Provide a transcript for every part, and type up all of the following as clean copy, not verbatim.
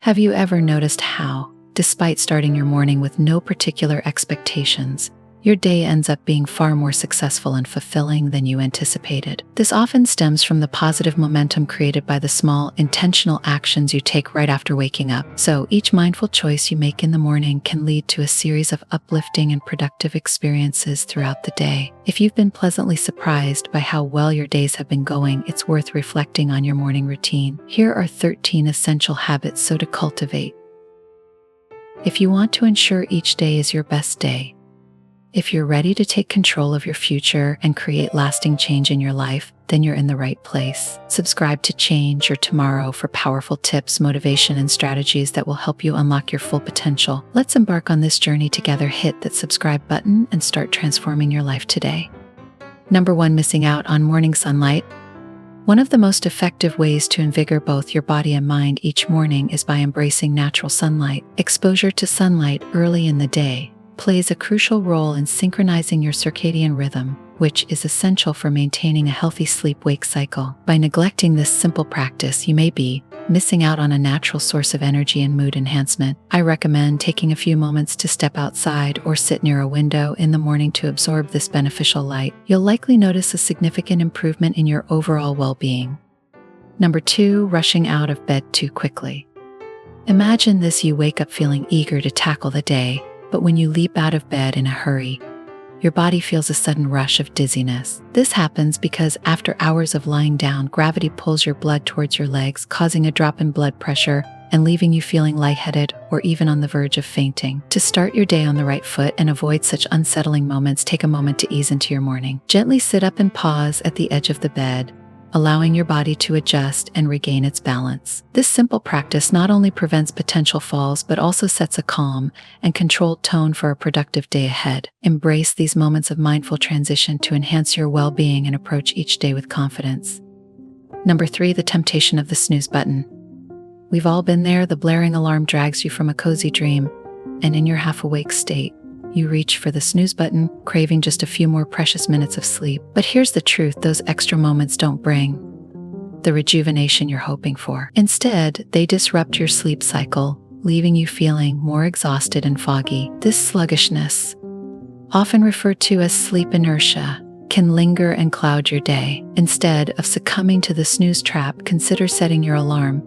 Have you ever noticed how, despite starting your morning with no particular expectations, your day ends up being far more successful and fulfilling than you anticipated? This often stems from the positive momentum created by the small, intentional actions you take right after waking up. So each mindful choice you make in the morning can lead to a series of uplifting and productive experiences throughout the day. If you've been pleasantly surprised by how well your days have been going, it's worth reflecting on your morning routine. Here are 13 essential habits to cultivate. If you want to ensure each day is your best day, if you're ready to take control of your future and create lasting change in your life, then you're in the right place. Subscribe to Change Your Tomorrow for powerful tips, motivation, and strategies that will help you unlock your full potential. Let's embark on this journey together. Hit that subscribe button and start transforming your life today. Number 1, missing out on morning sunlight. One of the most effective ways to invigorate both your body and mind each morning is by embracing natural sunlight. Exposure to sunlight early in the day plays a crucial role in synchronizing your circadian rhythm, which is essential for maintaining a healthy sleep-wake cycle. By neglecting this simple practice, you may be missing out on a natural source of energy and mood enhancement. I recommend taking a few moments to step outside or sit near a window in the morning to absorb this beneficial light. You'll likely notice a significant improvement in your overall well-being. Number 2, rushing out of bed too quickly. Imagine this: you wake up feeling eager to tackle the day, but when you leap out of bed in a hurry, your body feels a sudden rush of dizziness. This happens because after hours of lying down, gravity pulls your blood towards your legs, causing a drop in blood pressure and leaving you feeling lightheaded or even on the verge of fainting. To start your day on the right foot and avoid such unsettling moments, take a moment to ease into your morning. Gently sit up and pause at the edge of the bed, allowing your body to adjust and regain its balance. This simple practice not only prevents potential falls, but also sets a calm and controlled tone for a productive day ahead. Embrace these moments of mindful transition to enhance your well-being and approach each day with confidence. Number 3, the temptation of the snooze button. We've all been there. The blaring alarm drags you from a cozy dream, and in your half-awake state, you reach for the snooze button, craving just a few more precious minutes of sleep. But here's the truth: those extra moments don't bring the rejuvenation you're hoping for. Instead, they disrupt your sleep cycle, leaving you feeling more exhausted and foggy. This sluggishness, often referred to as sleep inertia, can linger and cloud your day. Instead of succumbing to the snooze trap, consider setting your alarm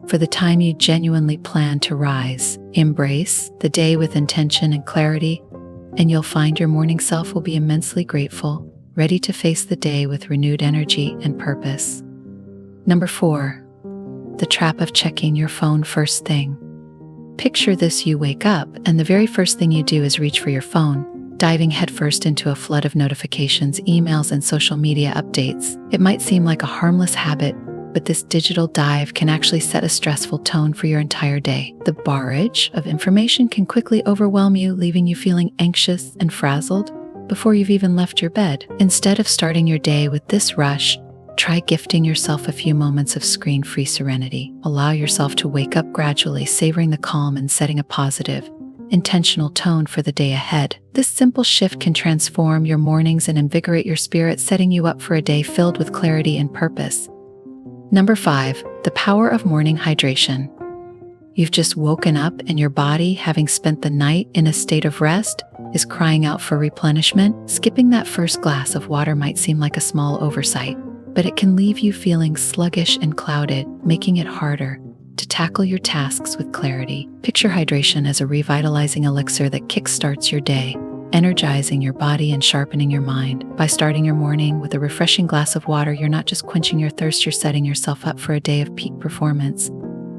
for the time you genuinely plan to rise. Embrace the day with intention and clarity, and you'll find your morning self will be immensely grateful, ready to face the day with renewed energy and purpose. Number 4, the trap of checking your phone first thing. Picture this: you wake up, and the very first thing you do is reach for your phone, diving headfirst into a flood of notifications, emails, and social media updates. It might seem like a harmless habit, but this digital dive can actually set a stressful tone for your entire day. The barrage of information can quickly overwhelm you, leaving you feeling anxious and frazzled before you've even left your bed. Instead of starting your day with this rush, try gifting yourself a few moments of screen-free serenity. Allow yourself to wake up gradually, savoring the calm and setting a positive, intentional tone for the day ahead. This simple shift can transform your mornings and invigorate your spirit, setting you up for a day filled with clarity and purpose. Number 5, the power of morning hydration. You've just woken up and your body, having spent the night in a state of rest, is crying out for replenishment. Skipping that first glass of water might seem like a small oversight, but it can leave you feeling sluggish and clouded, making it harder to tackle your tasks with clarity. Picture hydration as a revitalizing elixir that kickstarts your day, energizing your body and sharpening your mind. By starting your morning with a refreshing glass of water, you're not just quenching your thirst, you're setting yourself up for a day of peak performance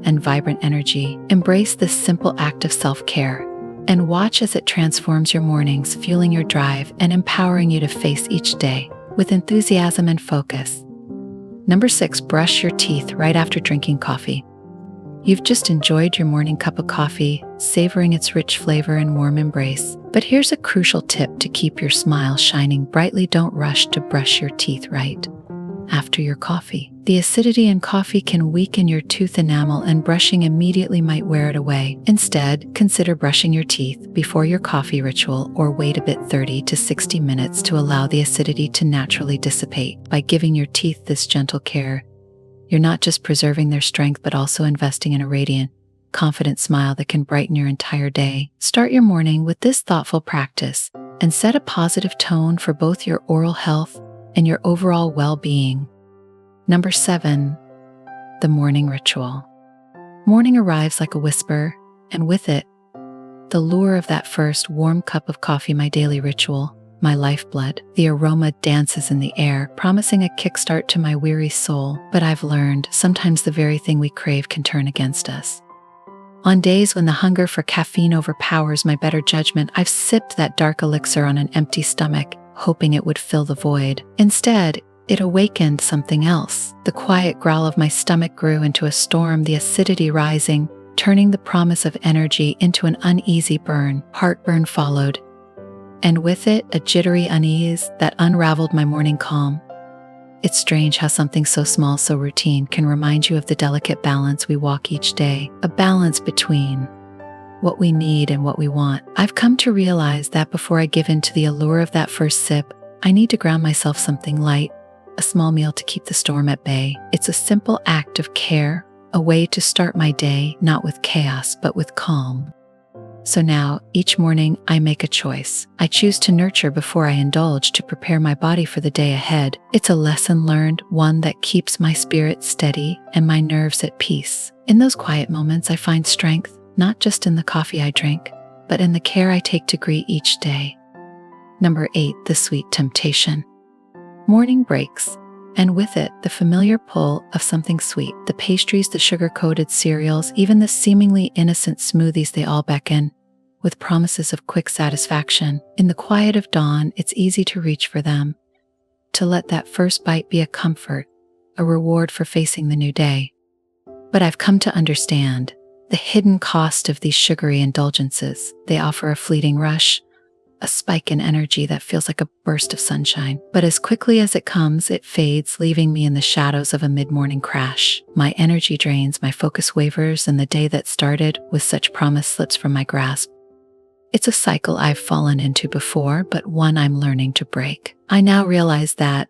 and vibrant energy. Embrace this simple act of self-care and watch as it transforms your mornings, fueling your drive and empowering you to face each day with enthusiasm and focus. Number 6, brush your teeth right after drinking coffee. You've just enjoyed your morning cup of coffee, savoring its rich flavor and warm embrace. But here's a crucial tip to keep your smile shining brightly: don't rush to brush your teeth right after your coffee. The acidity in coffee can weaken your tooth enamel, and brushing immediately might wear it away. Instead, consider brushing your teeth before your coffee ritual, or wait a bit 30 to 60 minutes to allow the acidity to naturally dissipate. By giving your teeth this gentle care, you're not just preserving their strength, but also investing in a radiant, confident smile that can brighten your entire day. Start your morning with this thoughtful practice and set a positive tone for both your oral health and your overall well-being. Number 7, the morning ritual. Morning arrives like a whisper, and with it, the lure of that first warm cup of coffee. My daily ritual, my lifeblood. The aroma dances in the air, promising a kickstart to my weary soul. But I've learned sometimes the very thing we crave can turn against us. On days when the hunger for caffeine overpowers my better judgment, I've sipped that dark elixir on an empty stomach, hoping it would fill the void. Instead, it awakened something else. The quiet growl of my stomach grew into a storm, the acidity rising, turning the promise of energy into an uneasy burn. Heartburn followed, and with it, a jittery unease that unraveled my morning calm. It's strange how something so small, so routine, can remind you of the delicate balance we walk each day, a balance between what we need and what we want. I've come to realize that before I give in to the allure of that first sip, I need to ground myself something light, a small meal to keep the storm at bay. It's a simple act of care, a way to start my day, not with chaos, but with calm. So now, each morning, I make a choice. I choose to nurture before I indulge, to prepare my body for the day ahead. It's a lesson learned, one that keeps my spirit steady and my nerves at peace. In those quiet moments, I find strength, not just in the coffee I drink, but in the care I take to greet each day. Number 8, the sweet temptation. Morning breaks, and with it, the familiar pull of something sweet. The pastries, the sugar-coated cereals, even the seemingly innocent smoothies, they all beckon with promises of quick satisfaction. In the quiet of dawn, it's easy to reach for them, to let that first bite be a comfort, a reward for facing the new day. But I've come to understand the hidden cost of these sugary indulgences. They offer a fleeting rush, a spike in energy that feels like a burst of sunshine. But as quickly as it comes, it fades, leaving me in the shadows of a mid-morning crash. My energy drains, my focus wavers, and the day that started with such promise slips from my grasp. It's a cycle I've fallen into before, but one I'm learning to break. I now realize that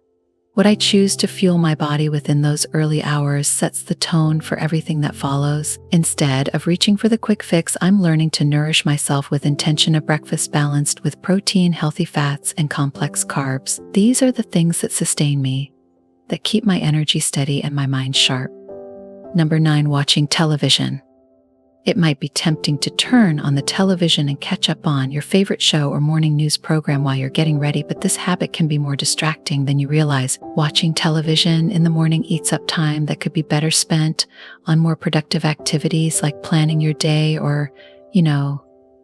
what I choose to fuel my body within those early hours sets the tone for everything that follows. Instead of reaching for the quick fix, I'm learning to nourish myself with intention, a breakfast balanced with protein, healthy fats, and complex carbs. These are the things that sustain me, that keep my energy steady and my mind sharp. Number 9, watching television. It might be tempting to turn on the television and catch up on your favorite show or morning news program while you're getting ready, but this habit can be more distracting than you realize. Watching television in the morning eats up time that could be better spent on more productive activities like planning your day or,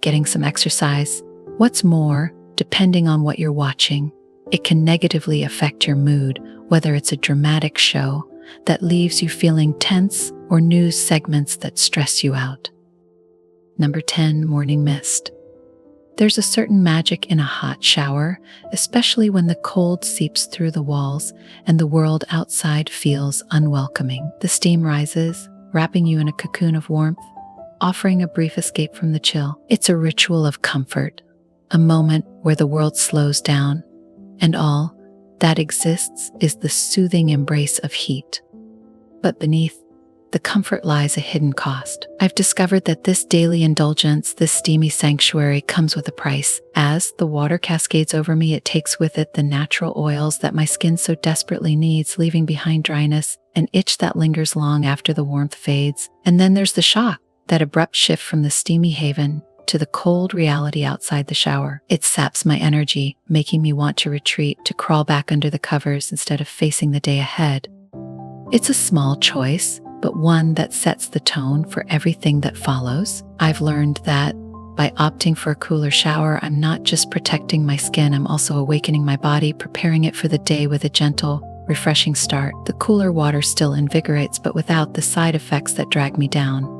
getting some exercise. What's more, depending on what you're watching, it can negatively affect your mood, whether it's a dramatic show that leaves you feeling tense or news segments that stress you out. Number 10, morning mist. There's a certain magic in a hot shower, especially when the cold seeps through the walls and the world outside feels unwelcoming. The steam rises, wrapping you in a cocoon of warmth, offering a brief escape from the chill. It's a ritual of comfort, a moment where the world slows down, and all that exists is the soothing embrace of heat. But beneath the comfort lies a hidden cost. I've discovered that this daily indulgence, this steamy sanctuary, comes with a price. As the water cascades over me, it takes with it the natural oils that my skin so desperately needs, leaving behind dryness, an itch that lingers long after the warmth fades. And then there's the shock, that abrupt shift from the steamy haven to the cold reality outside the shower. It saps my energy, making me want to retreat, to crawl back under the covers instead of facing the day ahead. It's a small choice, but one that sets the tone for everything that follows. I've learned that by opting for a cooler shower, I'm not just protecting my skin, I'm also awakening my body, preparing it for the day with a gentle, refreshing start. The cooler water still invigorates, but without the side effects that drag me down.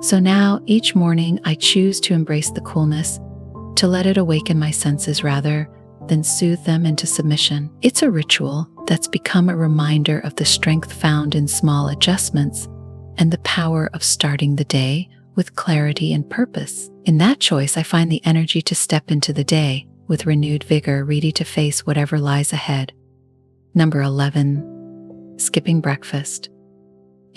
So now, each morning, I choose to embrace the coolness, to let it awaken my senses rather than soothe them into submission. It's a ritual that's become a reminder of the strength found in small adjustments and the power of starting the day with clarity and purpose. In that choice, I find the energy to step into the day with renewed vigor, ready to face whatever lies ahead. Number 11, skipping breakfast.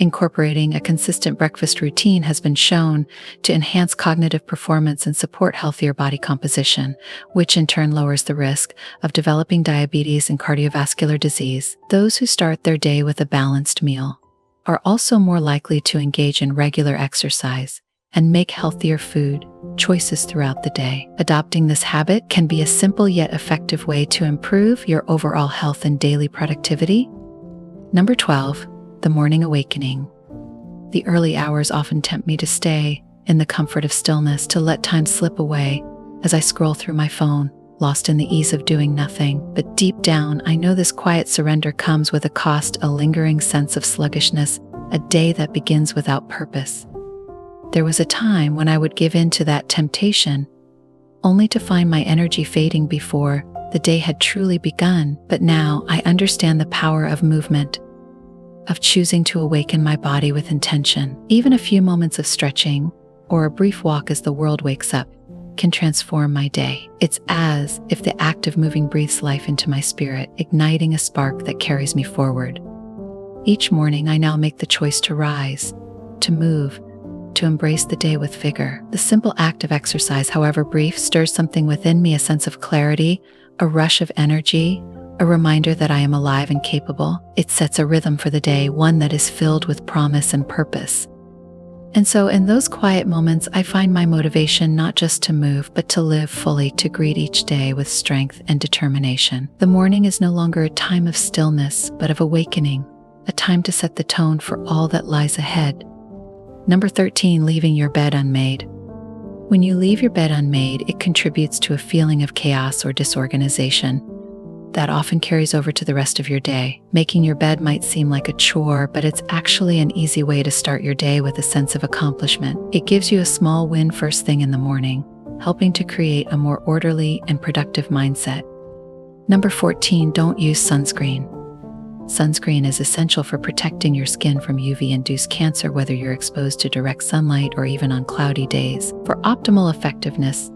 Incorporating a consistent breakfast routine has been shown to enhance cognitive performance and support healthier body composition, which in turn lowers the risk of developing diabetes and cardiovascular disease. Those who start their day with a balanced meal are also more likely to engage in regular exercise and make healthier food choices throughout the day. Adopting this habit can be a simple yet effective way to improve your overall health and daily productivity. Number 12. The morning awakening. The early hours often tempt me to stay in the comfort of stillness, to let time slip away as I scroll through my phone, lost in the ease of doing nothing. But deep down, I know this quiet surrender comes with a cost, a lingering sense of sluggishness, a day that begins without purpose. There was a time when I would give in to that temptation, only to find my energy fading before the day had truly begun. But now I understand the power of movement, of choosing to awaken my body with intention. Even a few moments of stretching or a brief walk as the world wakes up can transform my day. It's as if the act of moving breathes life into my spirit, igniting a spark that carries me forward. Each morning, I now make the choice to rise, to move, to embrace the day with vigor. The simple act of exercise, however brief, stirs something within me, a sense of clarity, a rush of energy, a reminder that I am alive and capable. It sets a rhythm for the day, one that is filled with promise and purpose. And so in those quiet moments, I find my motivation not just to move, but to live fully, to greet each day with strength and determination. The morning is no longer a time of stillness, but of awakening, a time to set the tone for all that lies ahead. Number 13, leaving your bed unmade. When you leave your bed unmade, it contributes to a feeling of chaos or disorganization that often carries over to the rest of your day. Making your bed might seem like a chore, but it's actually an easy way to start your day with a sense of accomplishment. It gives you a small win first thing in the morning, helping to create a more orderly and productive mindset. Number 14, don't use sunscreen. Sunscreen is essential for protecting your skin from UV-induced cancer, whether you're exposed to direct sunlight or even on cloudy days. For optimal effectiveness,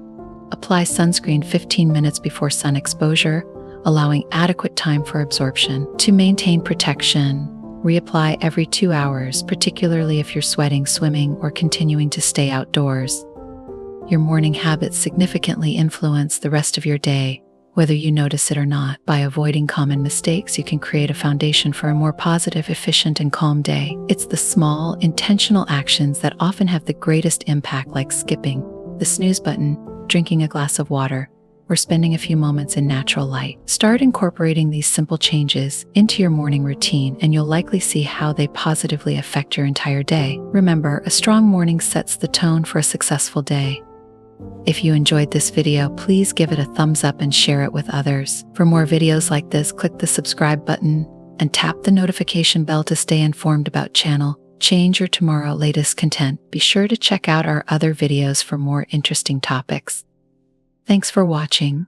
apply sunscreen 15 minutes before sun exposure, allowing adequate time for absorption. To maintain protection, reapply every 2 hours, particularly if you're sweating, swimming, or continuing to stay outdoors. Your morning habits significantly influence the rest of your day, whether you notice it or not. By avoiding common mistakes, you can create a foundation for a more positive, efficient, and calm day. It's the small, intentional actions that often have the greatest impact, like skipping the snooze button, drinking a glass of water, or spending a few moments in natural light. Start incorporating these simple changes into your morning routine, and you'll likely see how they positively affect your entire day. Remember, a strong morning sets the tone for a successful day. If you enjoyed this video, please give it a thumbs up and share it with others. For more videos like this, click the subscribe button and tap the notification bell to stay informed about channel Change Your Tomorrow latest content. Be sure to check out our other videos for more interesting topics. Thanks for watching.